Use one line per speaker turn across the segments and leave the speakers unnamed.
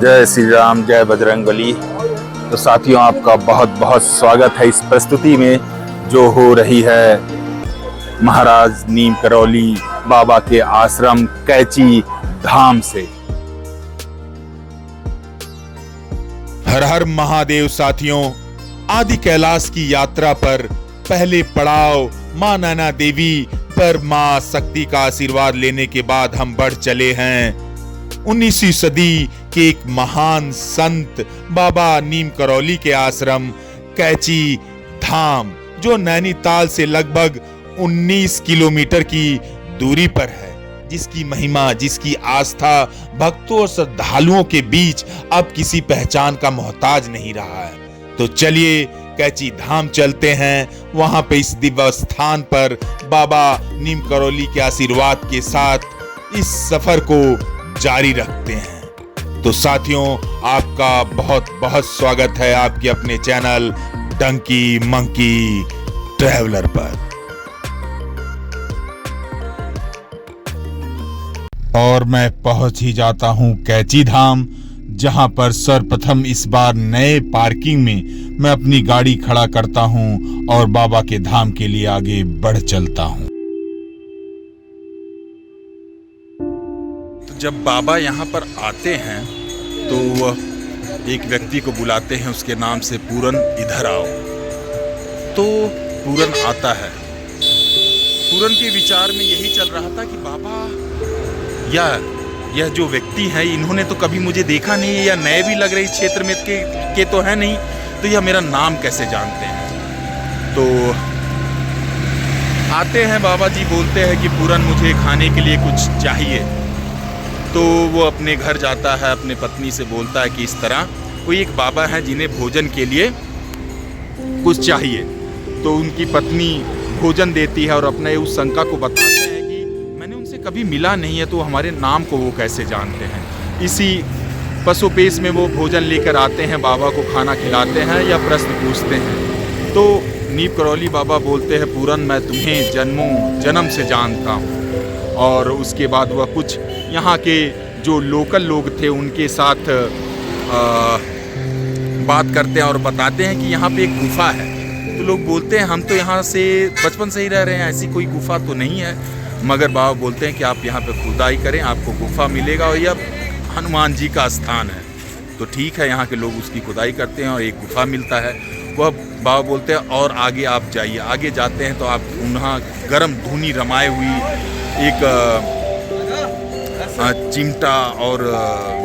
जय श्री राम, जय बजरंगबली। तो साथियों, आपका बहुत बहुत स्वागत है इस प्रस्तुति में जो हो रही है महाराज नीम करौली बाबा के आश्रम कैची धाम से।
हर हर महादेव साथियों, आदि कैलाश की यात्रा पर पहले पड़ाव मां नैना देवी पर मां शक्ति का आशीर्वाद लेने के बाद हम बढ़ चले हैं 19वीं सदी के एक महान संत बाबा नीम करौली के आश्रम कैची धाम, जो नैनीताल से लगभग 19 किलोमीटर की दूरी पर है, जिसकी महिमा, जिसकी आस्था भक्तों और श्रद्धालुओं के बीच अब किसी पहचान का मोहताज नहीं रहा है। तो चलिए कैची धाम चलते हैं, वहां पे इस दिव्य स्थान पर बाबा नीम करौली के आशीर्वाद के साथ इस सफर को जारी रखते हैं। तो साथियों, आपका बहुत बहुत स्वागत है आपके अपने चैनल डंकी मंकी ट्रैवलर पर। और मैं पहुंच ही जाता हूं कैची धाम, जहां पर सर्वप्रथम इस बार नए पार्किंग में मैं अपनी गाड़ी खड़ा करता हूं और बाबा के धाम के लिए आगे बढ़ चलता हूं। तो जब बाबा यहां पर आते हैं तो एक व्यक्ति को बुलाते हैं, उसके नाम से पूरन इधर आओ। तो पूरन आता है। पूरन के विचार में यही चल रहा था कि बाबा यह जो व्यक्ति है, इन्होंने तो कभी मुझे देखा नहीं है या नए भी लग रहे इस क्षेत्र में के तो है नहीं, तो यह मेरा नाम कैसे जानते हैं। तो आते हैं बाबा जी, बोलते हैं कि पूरन मुझे खाने के लिए कुछ चाहिए। तो वो अपने घर जाता है, अपने पत्नी से बोलता है कि इस तरह कोई एक बाबा है जिन्हें भोजन के लिए कुछ चाहिए। तो उनकी पत्नी भोजन देती है और अपने उस शंका को बताते हैं कभी मिला नहीं है, तो हमारे नाम को वो कैसे जानते हैं। इसी पशुपेश में वो भोजन लेकर आते हैं, बाबा को खाना खिलाते हैं या प्रश्न पूछते हैं। तो नीम करौली बाबा बोलते हैं, पूरन मैं तुम्हें जन्म से जानता हूँ। और उसके बाद वह कुछ यहाँ के जो लोकल लोग थे उनके साथ बात करते हैं और बताते हैं कि यहाँ पे एक गुफा है। तो लोग बोलते हैं, हम तो यहाँ से बचपन से ही रह रहे हैं, ऐसी कोई गुफा तो नहीं है। मगर बाबा बोलते हैं कि आप यहाँ पे खुदाई करें, आपको गुफा मिलेगा और यह हनुमान जी का स्थान है। तो ठीक है, यहाँ के लोग उसकी खुदाई करते हैं और एक गुफा मिलता है। वह बाबा बोलते हैं और आगे आप जाइए। आगे जाते हैं तो आप वहाँ गर्म धूनी रमाए हुई एक चिमटा और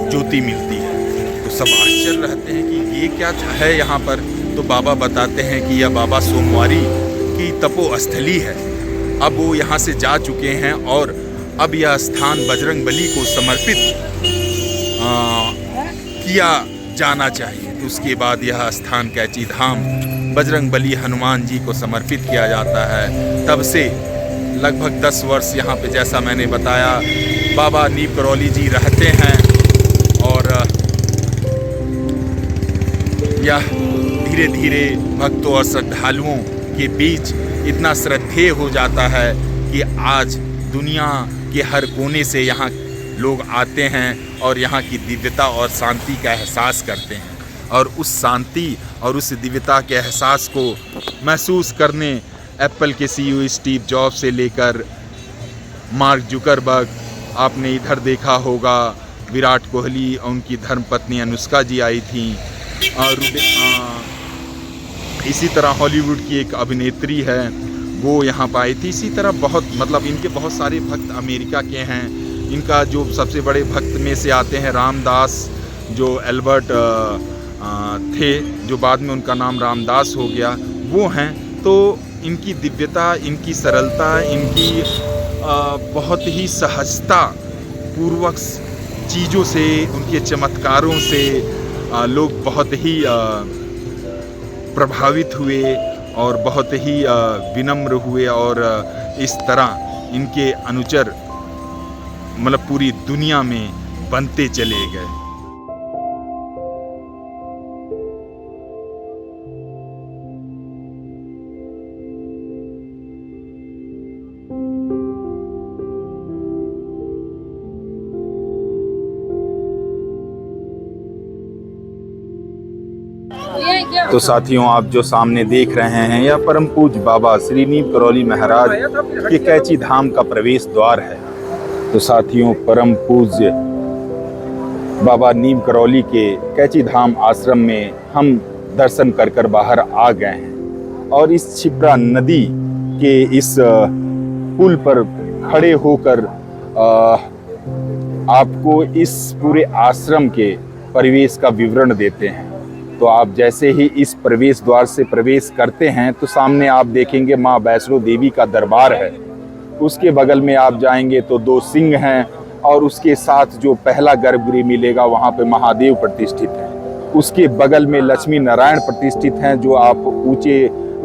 ज्योति मिलती है। तो सब आश्चर्य रहते हैं कि ये क्या है यहाँ पर। तो बाबा बताते हैं कि यह बाबा सोमवारी की तपोस्थली है। अब वो यहाँ से जा चुके हैं और अब यह स्थान बजरंगबली को समर्पित किया जाना चाहिए। तो उसके बाद यह स्थान कैची धाम बजरंगबली हनुमान जी को समर्पित किया जाता है। तब से लगभग 10 वर्ष यहाँ पे, जैसा मैंने बताया, बाबा नीम करौली जी रहते हैं। और यह धीरे धीरे भक्तों और श्रद्धालुओं के बीच इतना श्रद्धेय हो जाता है कि आज दुनिया के हर कोने से यहाँ लोग आते हैं और यहाँ की दिव्यता और शांति का एहसास करते हैं। और उस शांति और उस दिव्यता के एहसास को महसूस करने एप्पल के सीईओ स्टीव जॉब्स से लेकर मार्क जुकरबर्ग, आपने इधर देखा होगा विराट कोहली और उनकी धर्मपत्नी अनुष्का जी आई थी। और इसी तरह हॉलीवुड की एक अभिनेत्री है, वो यहाँ पर आई थी। इसी तरह बहुत इनके बहुत सारे भक्त अमेरिका के हैं। इनका जो सबसे बड़े भक्त में से आते हैं रामदास, जो एल्बर्ट थे, जो बाद में उनका नाम रामदास हो गया, वो हैं। तो इनकी दिव्यता, इनकी सरलता, इनकी बहुत ही सहजता पूर्वक चीज़ों से, उनके चमत्कारों से लोग बहुत ही प्रभावित हुए और बहुत ही विनम्र हुए। और इस तरह इनके अनुचर पूरी दुनिया में बनते चले गए।
तो साथियों, आप जो सामने देख रहे हैं यह परम पूज्य बाबा श्री नीम करौली महाराज के कैची धाम का प्रवेश द्वार है। तो साथियों, परम पूज्य बाबा नीम करौली के कैची धाम आश्रम में हम दर्शन कर कर बाहर आ गए हैं और इस क्षिप्रा नदी के इस पुल पर खड़े होकर आपको इस पूरे आश्रम के परिवेश का विवरण देते हैं। तो आप जैसे ही इस प्रवेश द्वार से प्रवेश करते हैं तो सामने आप देखेंगे माँ वैष्णो देवी का दरबार है। उसके बगल में आप जाएंगे तो 2 सिंह हैं और उसके साथ जो पहला गर्भगृह मिलेगा वहाँ पे महादेव प्रतिष्ठित है। उसके बगल में लक्ष्मी नारायण प्रतिष्ठित हैं जो आप ऊंचे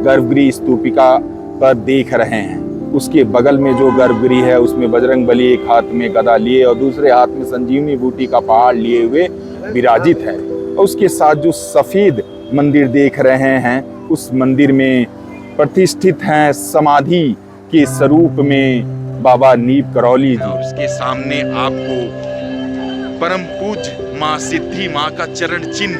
गर्भगृह स्तूपिका पर देख रहे हैं। उसके बगल में जो गर्भगृह है उसमें बजरंगबली एक हाथ में गदा लिए और दूसरे हाथ में संजीवनी बूटी का पहाड़ लिए हुए विराजित है। और उसके साथ जो सफेद मंदिर देख रहे हैं उस मंदिर में प्रतिष्ठित हैं समाधि के स्वरूप में बाबा नीम करौली जी। और उसके सामने आपको परम पूज्य माँ सिद्धि माँ का चरण चिन्ह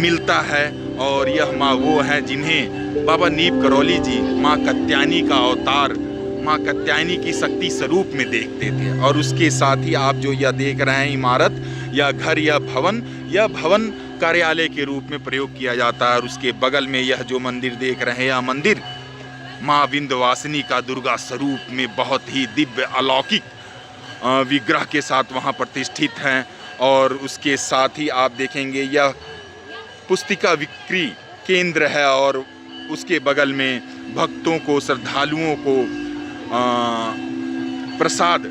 मिलता है और यह माँ वो हैं जिन्हें बाबा नीम करौली जी माँ कात्यायनी का अवतार, माँ कात्यायनी की शक्ति स्वरूप में देखते थे। और उसके साथ ही आप जो यह देख रहे हैं इमारत या घर या भवन कार्यालय के रूप में प्रयोग किया जाता है। और उसके बगल में यह जो मंदिर देख रहे हैं यह मंदिर माँ विंध्यवासिनी का दुर्गा स्वरूप में बहुत ही दिव्य अलौकिक विग्रह के साथ वहाँ प्रतिष्ठित हैं। और उसके साथ ही आप देखेंगे यह पुस्तिका बिक्री केंद्र है और उसके बगल में भक्तों को, श्रद्धालुओं को प्रसाद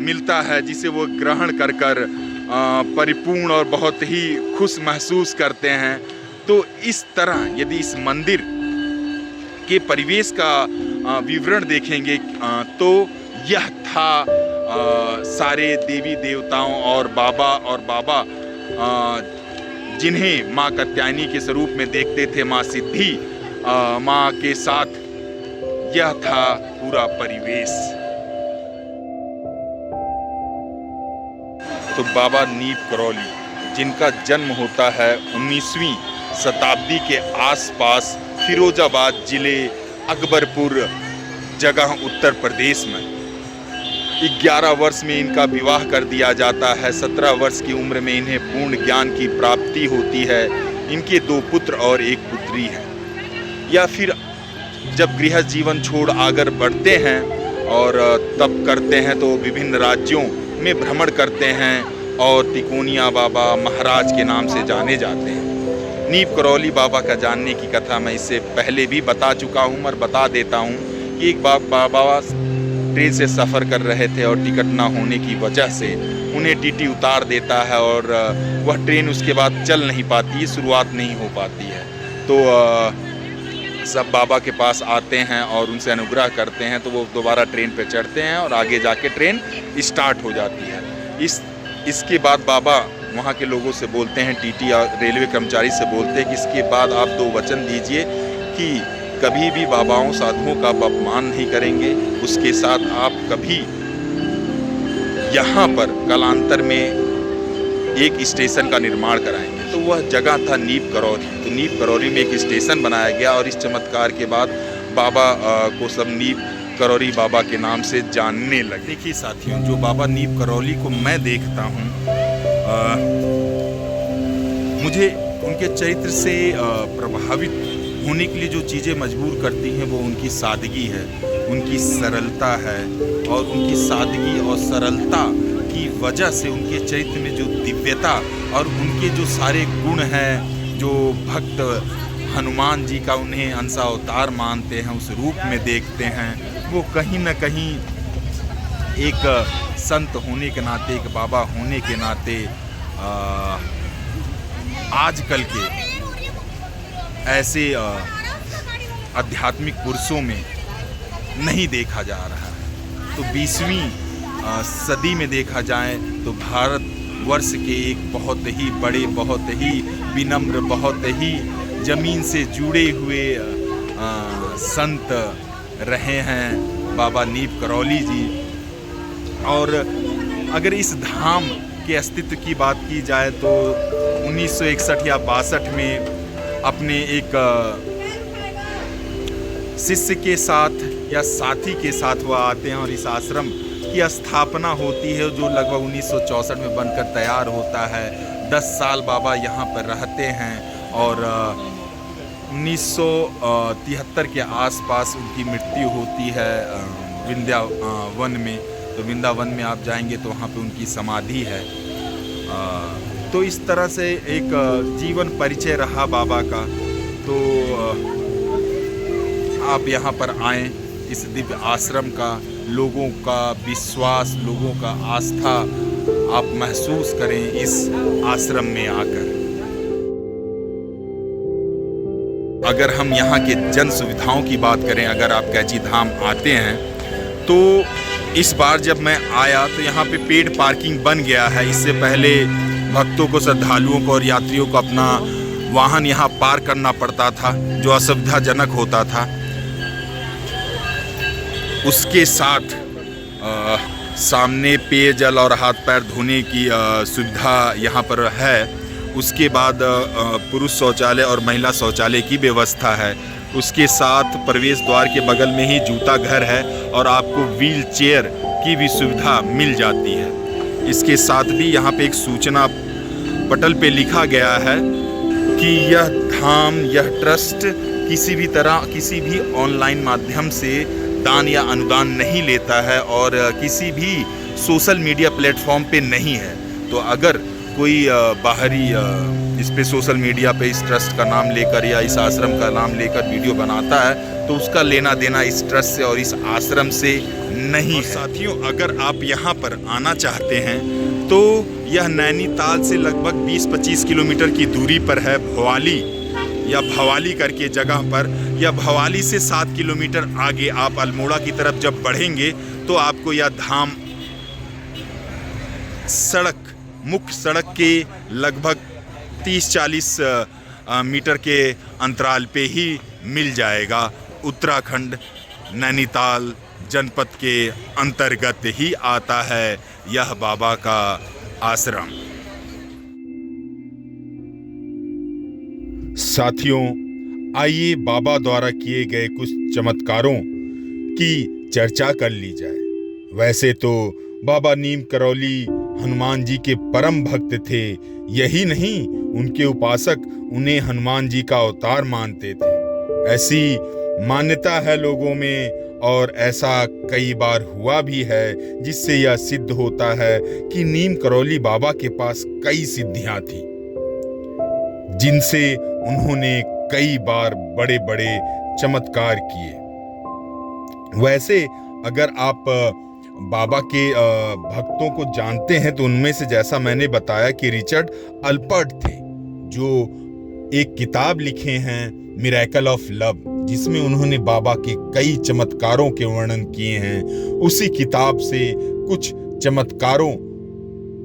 मिलता है जिसे वो ग्रहण कर कर परिपूर्ण और बहुत ही खुश महसूस करते हैं। तो इस तरह यदि इस मंदिर के परिवेश का विवरण देखेंगे तो यह था सारे देवी देवताओं और बाबा जिन्हें माँ कात्यायनी के स्वरूप में देखते थे, माँ सिद्धि माँ के साथ यह था पूरा परिवेश। तो बाबा नीम करौली जिनका जन्म होता है 19वीं शताब्दी के आसपास फिरोजाबाद जिले अकबरपुर जगह उत्तर प्रदेश में 11 वर्ष में इनका विवाह कर दिया जाता है। 17 वर्ष की उम्र में इन्हें पूर्ण ज्ञान की प्राप्ति होती है। इनके 2 पुत्र और 1 पुत्री है। या फिर जब गृहस्थ जीवन छोड़ आगे बढ़ते हैं और तब करते हैं तो विभिन्न राज्यों में भ्रमण करते हैं और तिकोनिया बाबा महाराज के नाम से जाने जाते हैं। नीम करौली बाबा का जानने की कथा मैं इससे पहले भी बता चुका हूँ और बता देता हूँ कि एक बाबा ट्रेन से सफ़र कर रहे थे और टिकट ना होने की वजह से उन्हें टीटी उतार देता है और वह ट्रेन उसके बाद चल नहीं पाती, शुरुआत नहीं हो पाती है। तो सब बाबा के पास आते हैं और उनसे अनुग्रह करते हैं तो वो दोबारा ट्रेन पे चढ़ते हैं और आगे जाके ट्रेन स्टार्ट हो जाती है। इसके बाद बाबा वहाँ के लोगों से बोलते हैं, टीटी और रेलवे कर्मचारी से बोलते हैं कि इसके बाद आप 2 वचन दीजिए कि कभी भी बाबाओं साधुओं का अपमान नहीं करेंगे, उसके साथ आप कभी यहाँ पर कालांतर में एक स्टेशन का निर्माण कराएंगे। तो वह जगह था नीम करौली। तो नीम करौली में एक स्टेशन बनाया गया और इस चमत्कार के बाद बाबा को सब नीम करौली बाबा के नाम से जानने लगे। देखिए साथियों, जो बाबा नीम करौली को मैं देखता हूँ, मुझे उनके चरित्र से प्रभावित होने के लिए जो चीज़ें मजबूर करती हैं वो उनकी सादगी है, उनकी सरलता है। और उनकी सादगी और सरलता की वजह से उनके चरित्र में जो दिव्यता और उनके जो सारे गुण हैं, जो भक्त हनुमान जी का उन्हें अंशा अवतार मानते हैं, उस रूप में देखते हैं, वो कहीं न कहीं एक संत होने के नाते, एक बाबा होने के नाते आजकल के ऐसे आध्यात्मिक पुरुषों में नहीं देखा जा रहा है। तो 20वीं सदी में देखा जाए तो भारत वर्ष के एक बहुत ही बड़े, बहुत ही विनम्र, बहुत ही जमीन से जुड़े हुए संत रहे हैं बाबा नीम करौली जी। और अगर इस धाम के अस्तित्व की बात की जाए तो 1961 या 62 में अपने एक शिष्य के साथ या साथी के साथ वह आते हैं और इस आश्रम की स्थापना होती है, जो लगभग 1964 में बनकर तैयार होता है। 10 साल बाबा यहाँ पर रहते हैं और 1973 के आसपास उनकी मृत्यु होती है वृंदावन में। तो वृंदावन में आप जाएंगे तो वहाँ पे उनकी समाधि है। तो इस तरह से एक जीवन परिचय रहा बाबा का। तो आप यहाँ पर आएँ, इस दिव्य आश्रम का, लोगों का विश्वास, लोगों का आस्था आप महसूस करें इस आश्रम में आकर। अगर हम यहाँ के जन सुविधाओं की बात करें, अगर आप कैची धाम आते हैं तो इस बार जब मैं आया तो यहाँ पे पेड पार्किंग बन गया है। इससे पहले भक्तों को, श्रद्धालुओं को और यात्रियों को अपना वाहन यहाँ पार करना पड़ता था, जो असुविधाजनक होता था। उसके साथ सामने पेयजल और हाथ पैर धोने की सुविधा यहाँ पर है। उसके बाद पुरुष शौचालय और महिला शौचालय की व्यवस्था है। उसके साथ प्रवेश द्वार के बगल में ही जूता घर है और आपको व्हील चेयर की भी सुविधा मिल जाती है। इसके साथ भी यहाँ पे एक सूचना पटल पे लिखा गया है कि यह धाम, यह ट्रस्ट किसी भी तरह, किसी भी ऑनलाइन माध्यम से दान या अनुदान नहीं लेता है और किसी भी सोशल मीडिया प्लेटफॉर्म पे नहीं है। तो अगर कोई बाहरी इस पे सोशल मीडिया पे इस ट्रस्ट का नाम लेकर या इस आश्रम का नाम लेकर वीडियो बनाता है तो उसका लेना देना इस ट्रस्ट से और इस आश्रम से नहीं है। साथियों, अगर आप यहाँ पर आना चाहते हैं तो यह नैनीताल से लगभग 20-25 किलोमीटर की दूरी पर है, भवाली या भवाली करके जगह पर। या भवाली से 7 किलोमीटर आगे आप अल्मोड़ा की तरफ जब बढ़ेंगे तो आपको यह धाम सड़क, मुख्य सड़क के लगभग 30-40 मीटर के अंतराल पे ही मिल जाएगा। उत्तराखंड नैनीताल जनपद के अंतर्गत ही आता है यह बाबा का आश्रम।
साथियों, आइए बाबा द्वारा किए गए कुछ चमत्कारों की चर्चा कर ली जाए। वैसे तो बाबा नीम करौली हनुमान जी के परम भक्त थे। यही नहीं, उनके उपासक उन्हें हनुमान जी का अवतार मानते थे। ऐसी मान्यता है लोगों में और ऐसा कई बार हुआ भी है, जिससे यह सिद्ध होता है कि नीम करौली बाबा के पास कई सिद्धियां थी, जिनसे उन्होंने कई बार बड़े बड़े चमत्कार किए। वैसे अगर आप बाबा के भक्तों को जानते हैं तो उनमें से, जैसा मैंने बताया कि रिचर्ड अल्पर्ट थे, जो एक किताब लिखे हैं मिरेकल ऑफ लव, जिसमें उन्होंने बाबा के कई चमत्कारों के वर्णन किए हैं। उसी किताब से कुछ चमत्कारों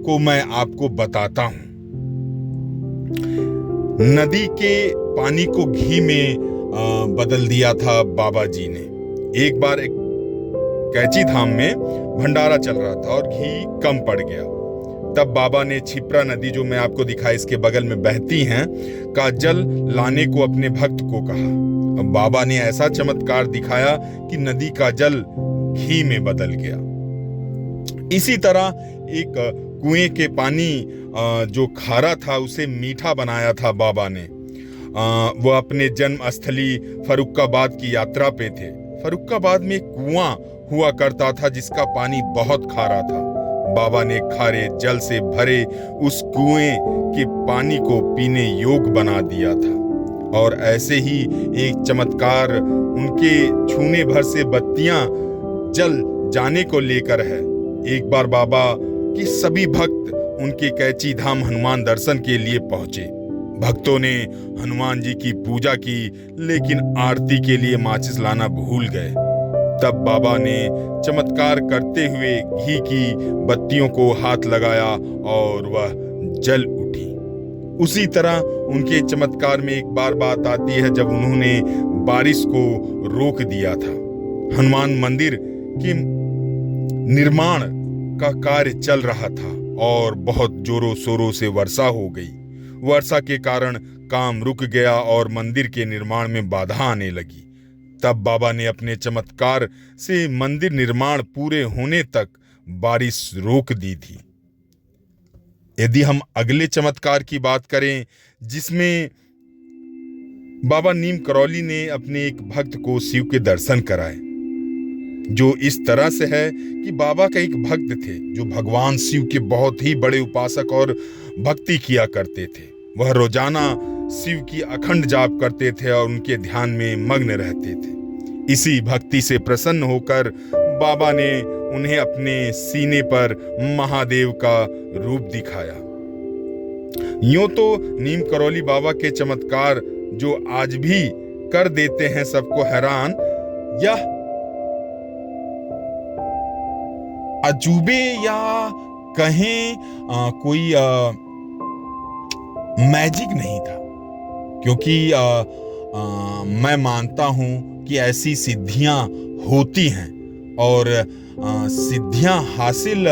को मैं आपको बताता हूं। नदी के पानी को घी में बदल दिया था बाबा जी ने। एक बार एक कैची धाम में भंडारा चल रहा था और घी कम पड़ गया। तब बाबा ने छिप्रा नदी, जो मैं आपको दिखाया इसके बगल में बहती हैं, का जल लाने को अपने भक्त को कहा। अब बाबा ने ऐसा चमत्कार दिखाया कि नदी का जल घी में बदल गया। इसी तरह एक कुएं के पानी जो खारा था उसे मीठा बनाया था बाबा ने। वह अपने जन्म स्थली फर्रुखाबाद की यात्रा पे थे। फर्रुखाबाद में एक कुआं हुआ करता था जिसका पानी बहुत खारा था। बाबा ने खारे जल से भरे उस कुएं के पानी को पीने योग्य बना दिया था। और ऐसे ही एक चमत्कार उनके छूने भर से बत्तियां जल जाने को लेकर है। एक बार बाबा के सभी भक्त उनके कैची धाम हनुमान दर्शन के लिए पहुंचे। भक्तों ने हनुमान जी की पूजा की, लेकिन आरती के लिए माचिस लाना भूल गए। तब बाबा ने चमत्कार करते हुए घी की बत्तियों को हाथ लगाया और वह जल उठी। उसी तरह उनके चमत्कार में एक बार बात आती है जब उन्होंने बारिश को रोक दिया था। हनुमान मंदिर के निर्माण का कार्य चल रहा था और बहुत जोरों शोरों से वर्षा हो गई। वर्षा के कारण काम रुक गया और मंदिर के निर्माण में बाधा आने लगी। तब बाबा ने अपने चमत्कार से मंदिर निर्माण पूरे होने तक बारिश रोक दी थी। यदि हम अगले चमत्कार की बात करें, जिसमें बाबा नीम करौली ने अपने एक भक्त को शिव के दर्शन कराए, जो इस तरह से है कि बाबा का एक भक्त थे जो भगवान शिव के बहुत ही बड़े उपासक और भक्ति किया करते थे। वह रोजाना शिव की अखंड जाप करते थे और उनके ध्यान में मग्न रहते थे। इसी भक्ति से प्रसन्न होकर बाबा ने उन्हें अपने सीने पर महादेव का रूप दिखाया। यूं तो नीम करौली बाबा के चमत्कार जो आज भी कर देते हैं सबको हैरान, यह अजूबे या कहें कोई मैजिक नहीं था, क्योंकि मैं मानता हूं कि ऐसी सिद्धियां होती हैं और सिद्धियां हासिल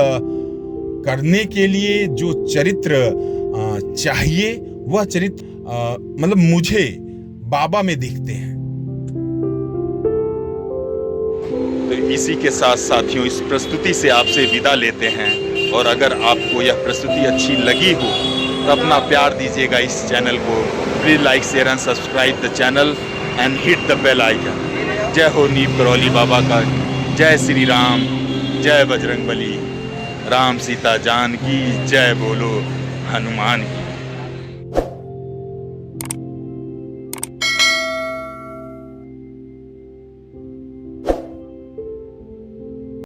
करने के लिए जो चरित्र चाहिए, वह चरित्र मतलब मुझे बाबा में दिखते हैं।
तो इसी के साथ साथियों इस प्रस्तुति से आपसे विदा लेते हैं, और अगर आपको यह प्रस्तुति अच्छी लगी हो तो अपना प्यार दीजिएगा इस चैनल को। Please like share and subscribe the channel and hit the bell icon. जय हो नीम करौली बाबा का, जय श्री राम, जय बजरंगबली, राम सीता जानकी, जय बोलो हनुमान की।